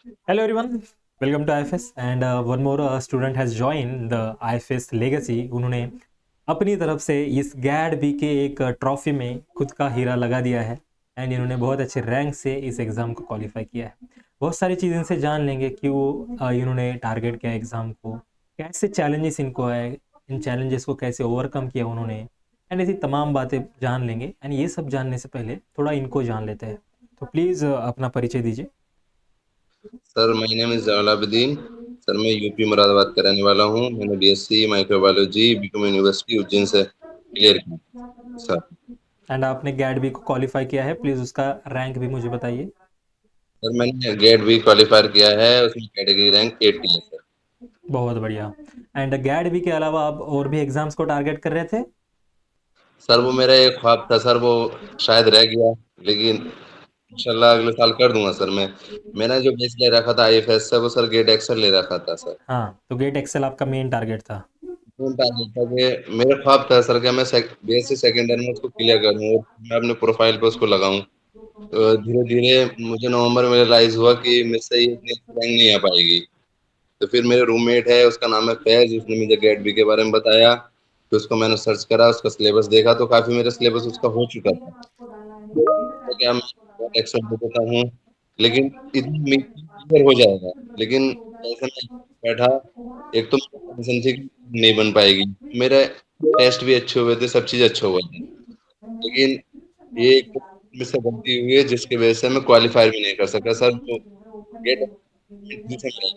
Hello everyone, welcome to IFS and one more student has joined the IFS Legacy. उन्होंने अपनी तरफ से इस गैड बी के एक ट्रॉफी में खुद का हीरा लगा दिया है एंड इन्होंने बहुत अच्छे रैंक से इस एग्ज़ाम को क्वालिफाई किया है। बहुत सारी चीज़ें इनसे जान लेंगे कि वो इन्होंने टारगेट किया एग्ज़ाम को, कैसे चैलेंजेस इनको है, इन चैलेंजेस को कैसे ओवरकम किया उन्होंने एंड ऐसी तमाम बातें जान लेंगे। एंड ये सब जानने से पहले थोड़ा इनको जान लेते हैं। तो प्लीज़ अपना परिचय दीजिए। Sir my name is Jamal Abidin. Sir मैं यूपी मुरादाबाद का रहने वाला हूँ। मैंने बीएससी माइक्रोबायोलॉजी बीकॉम यूनिवर्सिटी उज्जैन से क्लियर की। सर एंड आपने गैट बी को क्वालिफाई किया है, प्लीज़ उसका रैंक भी मुझे बताइए। सर मैंने गेट भी क्वालिफाई किया है, उसमें कैटेगरी रैंक 80 है सर। बहुत बढ़िया। एंड गैट बी के अलावा आप और भी एग्जाम्स को टारगेट कर रहे थे? सर वो मेरा एक ख्वाब था सर, वो शायद रह गया, लेकिन इंशाल्लाह अगले साल कर दूंगा सर। मैंने जो बेस ले रखा था आईएफएस से, वो सर गेट एक्सेल ले रखा था सर। हाँ, तो गेट एक्सेल आपका मेन टारगेट था। कौन टारगेट था कि मेरा ख्वाब था सर कि मैं बीएससी सेकेंड ईयर में उसको क्लियर करूँ और मैं अपने प्रोफाइल पे उसको लगाऊं। धीरे धीरे मुझे नवंबर में रियलाइज हुआ कि मुझसे ये इतनी अच्छी रैंक नहीं आ पाएगी। तो फिर मेरे रूममेट है, उसका नाम है फैज, उसने मुझे गेट बी के बारे में बताया। फिर उसको मैंने सर्च करा, उसका सिलेबस देखा तो काफी मेरा सिलेबस उसका हो चुका था। तो क्या मैं एक्सेप्ट दे देता हूँ, लेकिन इतनी उम्मीद थी क्लियर हो जाएगा। लेकिन जैसे मैं बैठा, एक तो टेंशन थी कि नहीं बन पाएगी। मेरे टेस्ट भी अच्छे हुए थे, सब चीज अच्छा हुआ था, लेकिन ये एक मुझसे गलती हुई है जिसकी वजह से मैं क्वालिफाई भी नहीं कर सका सर। जो गेट से मिला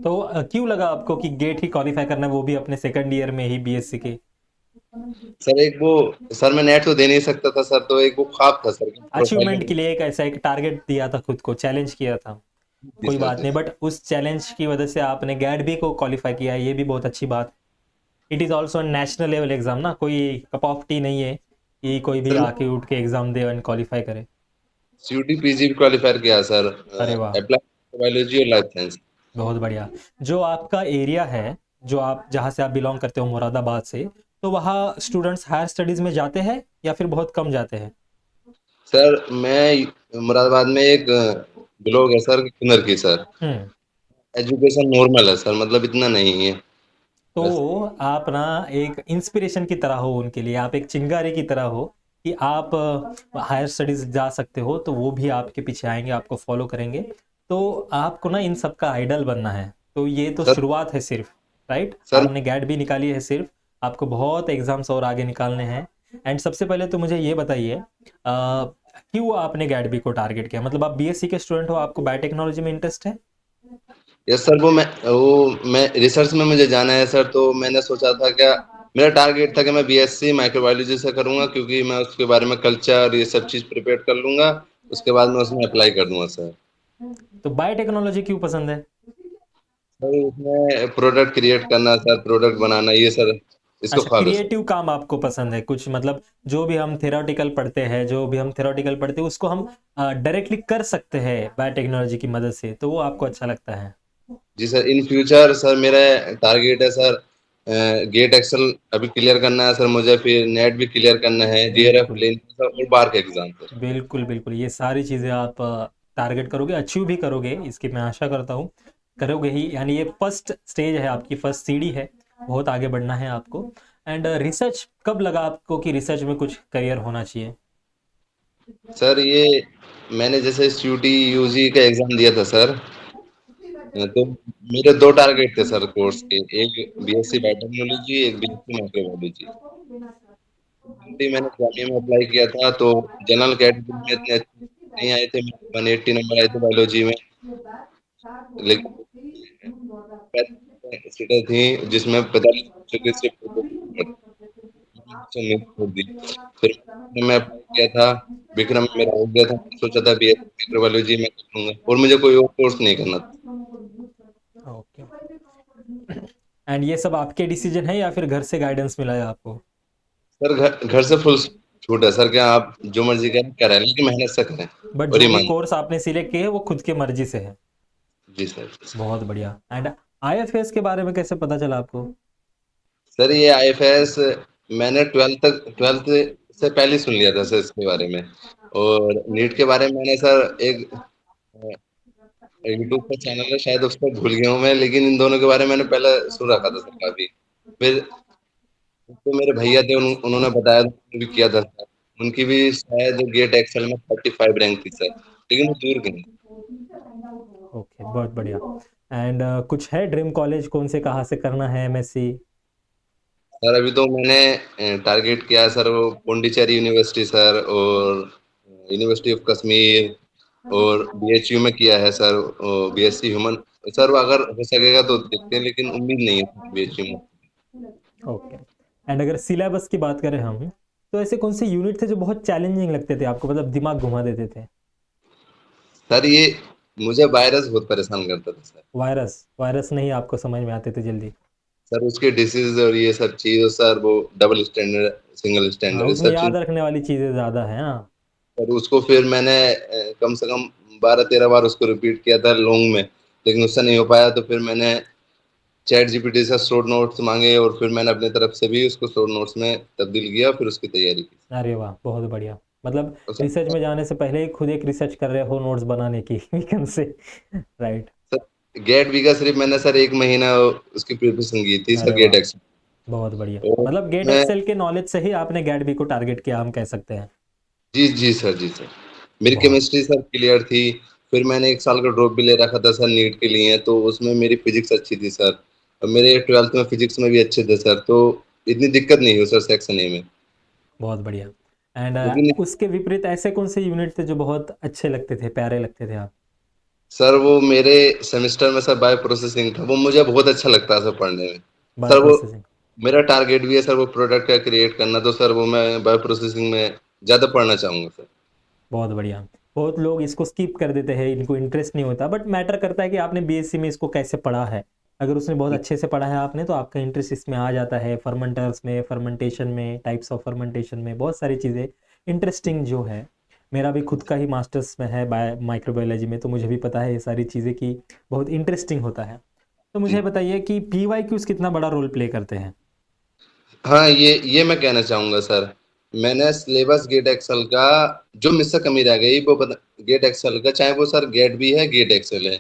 तो क्यों लगा आपको कि गेट ही क्वालिफाई करना है, वो भी अपने सेकंड ईयर में ही बीएससी के? सर, एक वो सर मैं नेट तो दे नहीं सकता था सर, तो एक वो ख्वाब था सर, प्रोफाइल अचीवमेंट में। के लिए एक ऐसा एक टारगेट दिया था, खुद को चैलेंज किया था। जी कोई सर, बात जी नहीं, सर। बट उस चैलेंज की वजह से आपने गैट बी को क्वालिफाई किया है, ये भी बहुत अच्छी बात। It is also national level exam ना, कोई कप ऑफ टी नहीं है कि कोई भी सर मैं आके उठ के एग्जाम दे एंड क्वालिफाई करे। सीयूटी पीजी भी क्वालिफाई किया सर, अरे वाह, अप्लाई बायोलॉजी और लाइफ साइंस। बहुत बढ़िया। जो आपका एरिया है, जो आप जहाँ से आप बिलोंग करते हो मुरादाबाद से, तो वहाँ स्टूडेंट्स हायर स्टडीज़ में जाते हैं या फिर बहुत कम जाते हैं? सर मैं मुरादाबाद में एक ब्लॉग है सर, किन्नर की सर। हम्म। एजुकेशन नॉर्मल है सर, मतलब इतना नहीं है बस। तो आप ना एक इंस्पिरेशन की तरह हो उनके लिए, आप एक चिंगारी की तरह हो कि आप हायर स्टडीज जा सकते हो, तो वो भी आपके पीछे आएंगे, आपको फॉलो करेंगे। तो आपको ना इन सब का आइडल बनना है। तो ये तो सर शुरुआत है सिर्फ, राइट? सर आपने गैट भी निकाली है सिर्फ, आपको बहुत एग्जाम्स और आगे निकालने हैं। एंड सबसे पहले तो मुझे ये बताइए, क्यों आपने गैट बी को टारगेट किया? मतलब आप बीएससी के स्टूडेंट हो, आपको बायोटेक्नोलॉजी में इंटरेस्ट है? यस सर, वो मैं रिसर्च में मुझे जाना है सर, तो मैंने सोचा था क्या, मेरा टारगेट था कि मैं बीएससी माइक्रोबायोलॉजी से करूंगा, क्योंकि मैं उसके बारे में कल्चर ये सब चीज प्रिपेयर कर लूंगा। उसके बाद मैं उसमें अप्लाई कर दूंगा सर। तो बायोटेक्नोलॉजी क्यों पसंद है? सर उसमें प्रोडक्ट क्रिएट करना सर, प्रोडक्ट बनाना, ये सर इसको अच्छा, ख्वाब है सर। क्रिएटिव काम आपको पसंद है कुछ, मतलब जो भी हम थेरोटिकल पढ़ते हैं, जो भी हम थेरोटिकल पढ़ते हैं उसको हम डायरेक्टली कर सकते हैं बायोटेक्नोलॉजी की मदद से, तो वो आपको अच्छा लगता है। जी सर, इन फ्यूचर सर मेरा टारगेट है सर, गेट एक्सेल अभी क्लियर करना है सर मुझे, फिर नेट भी क्लियर करना है, जीआरएफ बिल्कुल, लेना है सर, और बार का एग्जाम सर। बिल्कुल, बिल्कुल, ये सारी चीज़ें आप टारगेट करोगे, अचीव भी करोगे, इसकी मैं आशा करता हूँ। करोगे ही, यानी ये फर्स्ट स्टेज है आपकी, फर्स्ट सीढ़ी है। बहुत आगे बढ़ना है आपको। एंड रिसर्च कब लगा आपको कि रिसर्च में कुछ करियर होना चाहिए? सर ये मैंने जैसे सीयूटी यूजी का एग्जाम दिया था सर, तो मेरे दो टारगेट थे सर कोर्स के, एक बीएससी बायोटेक्नोलॉजी, एक बीएससी माइक्रोबायोलॉजी। मैंने जामिया में अप्लाई किया था, तो जनरल कैटेगरी में इतने अच्छे नहीं आए थे, 180 नंबर आए थे बायोलॉजी में। लेकिन सीटें थी जिसमें 45 बच्चों की सिर्फ 2 नंबर छोड़ दी। फिर मैं अप्लाई किया था, विक्रम में मेरा हो गया था, मैंने सोचा था बीएससी माइक्रोबायोलॉजी में कर लूंगा और मुझे कोई और कोर्स नहीं करना था। ओके। एंड ये सब आपके डिसीजन है या फिर घर से गाइडेंस मिला है आपको? सर घर घर से फुल छूट है सर, क्या आप जो मर्जी करें करें, लेकिन मेहनत से करें बट और जो भी ईमान। कोर्स आपने सिलेक्ट किए है वो खुद के मर्जी से है। जी सर, जी सर। बहुत बढ़िया। एंड आईएफएस के बारे में कैसे पता चला आपको? सर ये आईएफएस मैंने ट्वेल्थ से पहले ही सुन लिया था सर इसके बारे में। और नीट के बारे में मैंने सर एक यूट्यूब पर चैनल है शायद, उसको भूल गया हूँ मैं, लेकिन इन दोनों के बारे में मैंने पहले सुन रखा था सर काफी। फिर तो मेरे भैया थे, उन्होंने बताया था, उन्होंने भी किया था सर। उनकी भी शायद गेट एक्सेल में 35 रैंक थी सर, लेकिन वो दूर गई। ओके, बहुत बढ़िया। एंड कुछ है ड्रीम कॉलेज, कौन से कहाँ से करना है एमएससी? सर अभी तो मैंने टारगेट किया है सर, वो पौंडीचेरी यूनिवर्सिटी सर, और यूनिवर्सिटी ऑफ कश्मीर, और बीएचयू में किया है सर, बीएससी ह्यूमन। सर अगर हो सकेगा तो देखते हैं, लेकिन उम्मीद नहीं है बीएचयू में। ओके। एंड अगर सिलेबस की बात करें हम, तो ऐसे कौन से यूनिट थे जो बहुत चैलेंजिंग लगते थे आपको, मतलब दिमाग घुमा देते थे? सर ये मुझे वायरस बहुत परेशान करता था सर। वायरस? वायरस नहीं आपको समझ में आते थे जल्दी? सर उसके डिसीज और ये सब चीज़, सर वो डबल स्टैंडर्ड, सिंगल हाँ, स्टैंडर्ड, ये उसमें सब चीज़। याद रखने वाली चीज़ें ज़्यादा है ना। सर उसको फिर मैंने कम से कम 12-13 बार उसको रिपीट किया था लॉन्ग में, लेकिन उससे नहीं हो पाया। तो फिर मैंने चैट जीपीटी से शॉर्ट नोट्स मांगे, और फिर मैंने अपनी तरफ से भी उसको शॉर्ट नोट्स में तब्दील किया, फिर उसकी तैयारी की। अरे वाह, बहुत बढ़िया। मतलब और रिसर्च सर, में जाने से पहले ही खुद एक रिसर्च कर रहे हो नोट्स बनाने की we can say, right? Sir GAT B का सिर्फ मैंने सर 1 महीना उसकी प्रिपरेशन की थी सर, अरे गेट वाह, एक्स। बहुत बढ़िया। और मतलब गेट मैं, एक्सेल के नॉलेज से ही आपने गेट बी को टारगेट किया, हम कह सकते हैं। जी जी सर, जी सर। मेरी बहुत केमिस्ट्री सर क्लियर थी। फिर मैंने 1 साल का ड्रॉप भी ले रखा था सर नीट के लिए, तो उसमें मेरी फिजिक्स अच्छी थी सर, और मेरे 12th में फिजिक्स में भी अच्छे थे सर, तो इतनी दिक्कत नहीं हुई सर सेक्शन ए में। बहुत बढ़िया। एंड लेकिन उसके विपरीत ऐसे कौन से यूनिट थे जो बहुत अच्छे लगते थे, प्यारे लगते थे आप? सर वो मेरे सेमेस्टर में सर बायो प्रोसेसिंग था, वो मुझे बहुत अच्छा लगता है सर पढ़ने में। बायो सर वो प्रोसेसिंग? मेरा टारगेट भी है सर, वो प्रोडक्ट का क्रिएट करना, तो सर वो मैं बायो प्रोसेसिंग में ज़्यादा पढ़ना चाहूँगा सर। बहुत बढ़िया। बहुत लोग इसको स्किप कर देते हैं, इनको इंटरेस्ट नहीं होता, बट मैटर करता है कि आपने बीएससी में इसको कैसे पढ़ा है। अगर उसने बहुत अच्छे से पढ़ा है आपने, तो आपका इंटरेस्ट इसमें आ जाता है, फर्मेंटर्स में, फर्मेंटेशन में, टाइप्स ऑफ फर्मेंटेशन में, बहुत सारी चीज़ें इंटरेस्टिंग जो है। मेरा भी खुद का ही मास्टर्स में है माइक्रोबायोलॉजी में, तो मुझे भी पता है ये सारी चीज़ें कि बहुत इंटरेस्टिंग होता है। तो मुझे बताइए कि पी वाई क्यूज़ कितना बड़ा रोल प्ले करते हैं? हाँ, ये मैं कहना चाहूँगा सर। मैंने सिलेबस गेट एक्सेल का जो मुझसे कमी रह गई वो बता, गेट एक्सेल का, चाहे वो सर गेट भी है गेट एक्सेल है,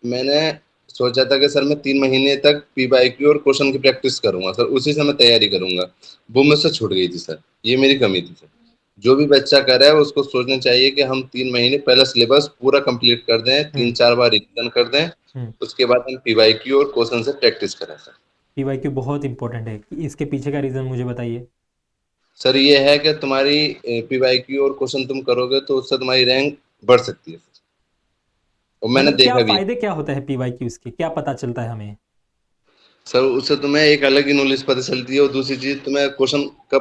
मैंने सोचा था कि सर मैं 3 महीने तक पीवाईक्यू और क्वेश्चन की प्रैक्टिस करूंगा सर, उसी से मैं तैयारी करूंगा। वो मुझसे छूट गई थी सर, ये मेरी कमी थी सर। जो भी बच्चा कर रहा है उसको सोचना चाहिए कि हम 3 महीने पहले सिलेबस पूरा कंप्लीट कर दें, तीन हम्म। चार बार रिविजन कर दें, हम्म। उसके बाद हम पीवाईक्यू और क्वेश्चन से प्रैक्टिस करें सर। पी वाई क्यू बहुत इंपॉर्टेंट है, कि इसके पीछे का रीज़न मुझे बताइए। सर ये है कि तुम्हारी पीवाईक्यू और क्वेश्चन तुम करोगे तो उससे तुम्हारी रैंक बढ़ सकती है, और मैंने मतलब क्या देखा भी है। फ़ायदे क्या होता है पी वाई क्यूज़ के, क्या पता चलता है हमें? सर उससे तुम्हें एक अलग ही नॉलेज पता चलती है, और दूसरी चीज तुम्हें क्वेश्चन का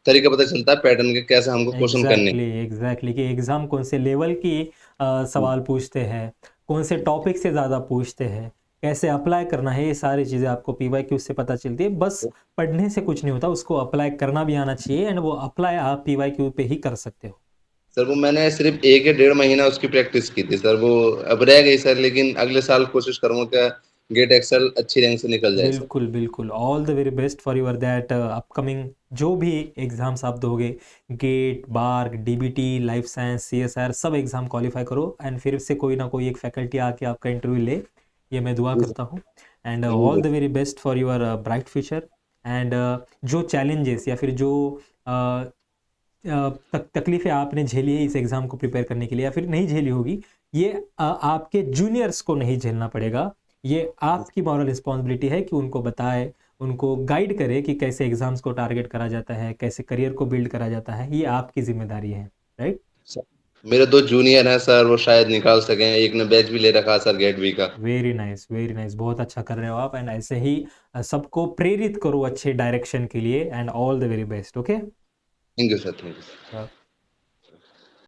तरीका पता चलता है, पैटर्न के कैसे हमको क्वेश्चन करने हैं। एग्जैक्टली एग्जैक्टली, कि एग्ज़ाम कौन से लेवल की सवाल पूछते हैं, कौन से टॉपिक से ज़्यादा पूछते हैं, कैसे अप्लाई करना है, ये सारी चीज़ें आपको पी वाई क्यू से पता चलती है। बस पढ़ने से कुछ नहीं होता, उसको अप्लाई करना भी आना चाहिए, एंड वो अप्लाई आप पी वाई क्यू पे ही कर सकते हो। सर वो मैंने सिर्फ 1 या 1.5 महीना उसकी प्रैक्टिस की थी सर, वो अब रह गई सर, लेकिन अगले साल कोशिश करूंगा क्या गेट एक्सेल अच्छी रैंक से निकल जाए सर। बिल्कुल बिल्कुल, all the very best for your that upcoming जो भी एग्ज़ाम्स आप दोगे, GATE, BARC, DBT, life science, CSIR, सब एग्ज़ाम क्वालिफाई करो, एंड फिर से कोई ना कोई एक फैकल्टी आके आपका इंटरव्यू ले, ये मैं दुआ जी करता हूँ। And sir, all the very best for your bright future. And जो चैलेंजेस या फिर जो uh, तकलीफ़ें आपने झेली है इस एग्ज़ाम को प्रिपेयर करने के लिए, या फिर नहीं झेली होगी, ये आपके जूनियर्स को नहीं झेलना पड़ेगा। ये आपकी मॉरल रिस्पॉन्सिबिलिटी है कि उनको बताए, उनको गाइड करे कि कैसे एग्ज़ाम्स को टारगेट करा जाता है, कैसे करियर को बिल्ड करा जाता है, ये आपकी ज़िम्मेदारी है, राइट? सर मेरे 2 जूनियर हैं सर, वो शायद निकाल सकें, एक ने बैच भी ले रखा है सर गेट वी का। वेरी नाइस, वेरी नाइस, बहुत अच्छा कर रहे हो आप, एंड ऐसे ही सबको प्रेरित करो अच्छे डायरेक्शन के लिए, and all the very best, okay. Thank you sir, thank you.